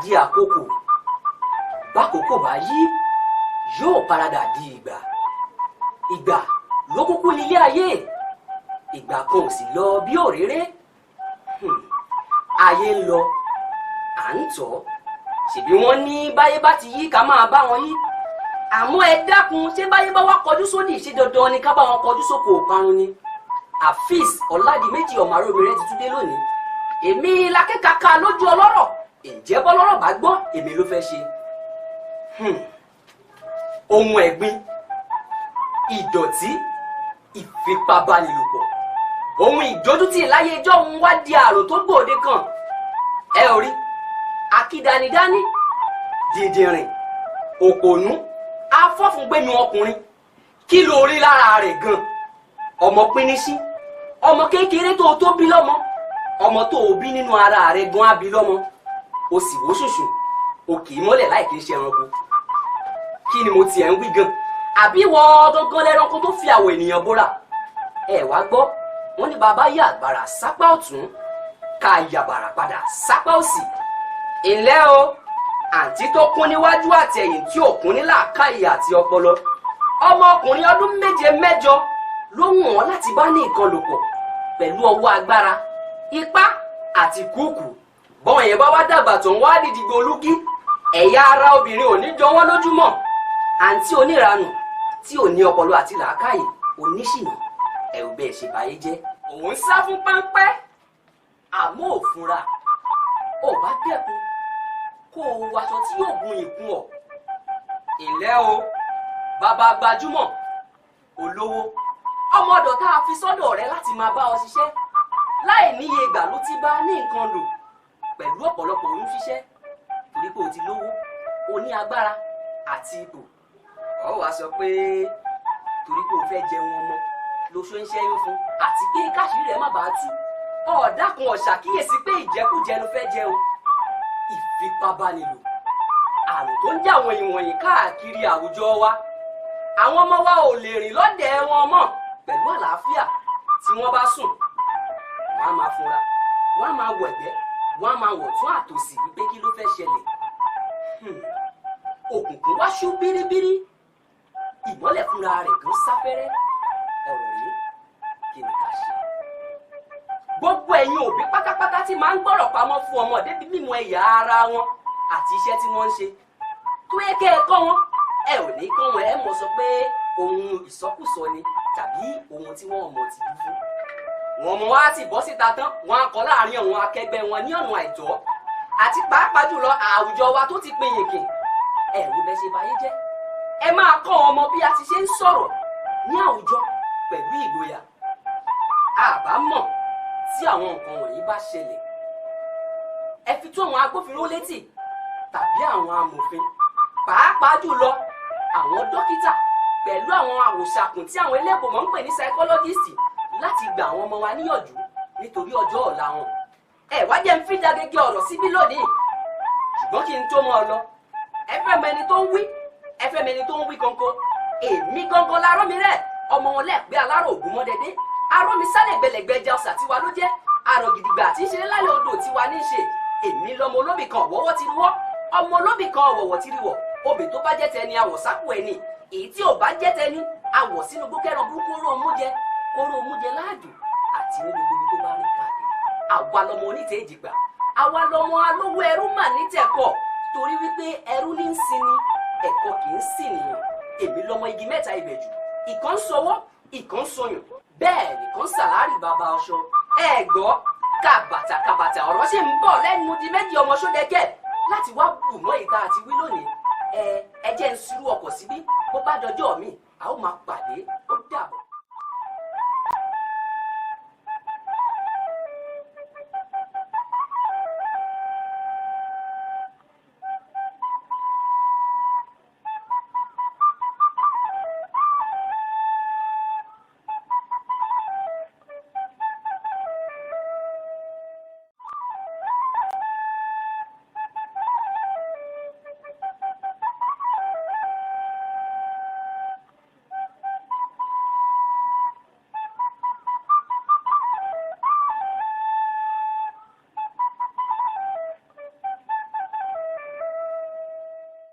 di àkókò bákòókò bá yí yóò paradà di ìgbà ìgbà ló kúkú nílé ayé ìgbà kan ò sì lọ bí òréré ayé ń lọ à ń tọ́ ṣèbí wọ́n ní báyé bá ti yí ká máa bá wọn yí àmọ́ ẹ dákun ṣé báyé bá wá kọjú sódì ṣé dandan ni ká bá wọn kọjú sóko òparun ni Afeez Ọládìméjì ọmọ Arómiré ti tún dé lónìí èmi lákẹ́kàkà lójú ọlọ́rọ̀ ǹjẹ́ bọ́lọ́rọ̀ bá gbọ́ èmi ló fẹ́ ṣe ohun ẹ̀gbin ìdọ̀tí ìfipábánilòpọ̀ ohun ìdójútì láyé ẹjọ́ òun wá di àrò tó gbòde kan ẹ ò rí akídanidání dìndìnrìn òpònú afọ́fúngbẹ́nu ọkùnrin kí ló rí lára rẹ̀ gan ọmọ pínísí ọmọ kékeré tó bí lọ́mọ ọmọ tó o bí nínú ara rẹ̀ gan á bí lọ́mọ o sì wò ṣùṣù o kì í mọ́lẹ̀ láì kí ń ṣe ẹranko kí ni mo tiẹ̀ ń wí gan àbí wọ́n gangan lẹ́ranko tó fi àwọ̀ ènìyàn bóra ẹ wá gbọ́ wọ́n ní bàbá yà àgbàrá sápá ọ̀tún ká yàbàrà padà sápá òsì ìlẹ́ o àǹtí tó kún níwájú àti ẹ̀yìn tí ò kún ní làákàyè àti ọpọlọ ọmọkùnrin ọdún méje mẹ́jọ ló wù wọ́n láti bá ní nǹkan lò pọ̀ pẹ̀lú ọwọ́ agbára ipá àti kúùkù bọ́n yẹn bá wá dàgbà tó ń wá dìdìgbò olúkí ẹ̀yà ara obìnrin ò ní jọ wọ́n lójúmọ́ àǹtí oníranù tí ò ní ọpọlọ àti làákàyè oníṣìnà ẹ̀rù bẹ́ẹ̀ ṣe báyé jẹ́ òun sá fún páńpẹ́ àmọ́ ò fúnra ò bá dẹ́kun kó o waṣọ tí yóò gun ìkun ọ̀ ìlẹ́ o bàbá gbajúmọ̀ olówó ọmọ ọ̀dọ̀ tá a fi sọ́dọ̀ rẹ láti máa bá ọ ṣiṣẹ́ láì níye ìgbà ló ti bá ní nǹkan lò pẹ̀lú ọ̀pọ̀lọpọ̀ oyún ṣíṣẹ́ torí pé o ti lówó o ní agbára àti ipò ọ wá sọ pé torí pé o fẹ́ jẹun ọmọ ló ṣó ń ṣẹ́yún fún àti pé káṣírí rẹ̀ má bàa tú ọ̀ọ́dà kan ọ̀ṣàkíyèsí pé ìjẹkújẹ ló fẹ́ jẹun ìfipábánilò àrùn tó ń jà àwọn ìwọ̀nyí káàkiri àwùjọ wa àwọn ọmọ wa ò lè rìn lọ́dẹ̀ wọn mọ́ pẹ̀lú àlàáfíà tí wọ́n bá sùn wọ́n á máa fúnra wọ́n á máa wọ̀ ẹ̀gbẹ́ wọ́n á máa wọ̀ tún àtòsí wípé kí ló fẹ́ ṣẹlẹ̀ òkùnkùn wá ṣú bíríbírí ìmọ́lẹ̀ fúnra rẹ̀ gan sáfẹ́rẹ́ ọ̀rọ̀ yìí kí ni ká ṣe. gbogbo ẹ̀yin òbí pátápátá tí máa ń gbọ́rọ̀ pamọ́ fún ọmọ débi mímọ ẹ̀yà ara wọn àti iṣẹ́ tí wọ́n ń ṣe tó yẹ kẹ́ ẹ kọ́ wọn ẹ ò ní kọ́ wọn ẹ mọ̀ sọ pé ohun ìsọkúsọ ni tàbí ohun tí wọ́n mọ̀ ti dú fún. wọn mọ wá ti bọ́ síta tán wọn á kọ́ láàrin àwọn akẹgbẹ́ wọn ní ọ̀nà àìtọ́ àti pàápàá jùlọ àwùjọ wa tó ti pín yìnkì ẹ̀rù bẹ́ẹ̀ ṣe báyé jẹ́ ẹ máa kọ́ ọmọ bí a ti ṣe ń sọ̀rọ̀ ní àwùjọ pẹ̀lú ìgboyà àbámọ̀ tí àwọn nǹkan wọ̀nyí bá ṣẹlẹ̀ ẹ fi tó àwọn agbófinró létí tàbí àwọn amòfin pàápàá jùlọ àwọn dókítà pẹ̀lú àwọn àwòṣàkùn tí àwọn eléèbó mọ̀ ń pè ní psychologist láti gba àwọn ọmọ wa níyànjú nítorí ọjọ́ ọ̀la wọn ẹ wá jẹ́ ń fi dagege ọ̀rọ̀ síbí lónìí ṣùgbọ́n kí n tó mọ́ ọ lọ ẹ fẹ́ mọ ẹni tó ń wí ẹ fẹ́ mọ ẹni tó ń wí gangan èmi gangan l'Arómiré ọmọ wọn lẹ́ẹ̀pẹ́ alárò Ògúnmọ́dẹ́dẹ́ arómi sálẹ̀ gbẹlẹ̀gbẹ́ ẹja ọ̀sà tiwa ló jẹ́ àrò gidigba àti ìṣeré lálẹ́ odò tiwa ní í ṣe èmi lọmọ olóbì kan ọ̀wọ́wọ́ ti rí wọ́ ọmọ olóbì kan ọ̀wọ̀wọ̀ ti rí wọ̀ obì tó bá jẹ́ tẹni àwọ̀ sápò ẹni èyí tí ò bá jẹ́ tẹni àwọ̀ sínú gbókẹ́ràn burúkú kóró òmújẹ láàdù àti ní gbogbo tó bá rìn káàkiri àwa lọmọ onítẹ̀ èjìgbà àwa lọmọ alówó ẹrú mà ní tẹ̀kọ̀ torí wípé ẹrú ní ń sinmi ẹ̀kọ́ kì í sìn nìyàn èmi lọmọ igi mẹ́ta ìbẹ̀jù ìkan sọwọ́ ìkan sọyàn bẹ́ẹ̀ nìkan sàlárì bàbá ọṣọ ẹ gbọ́ kàbàtà ọ̀rọ̀ ṣì ń bọ̀ lẹ́nu di méjì ọmọ Ṣódẹkẹ́ láti wá bù mọ́ ìta àti wí lónìí ẹ jẹ́ ń ṣírú ọkọ̀ síbí bó bá dọjọ́ mi a ó máa pàdé ó dàbọ̀.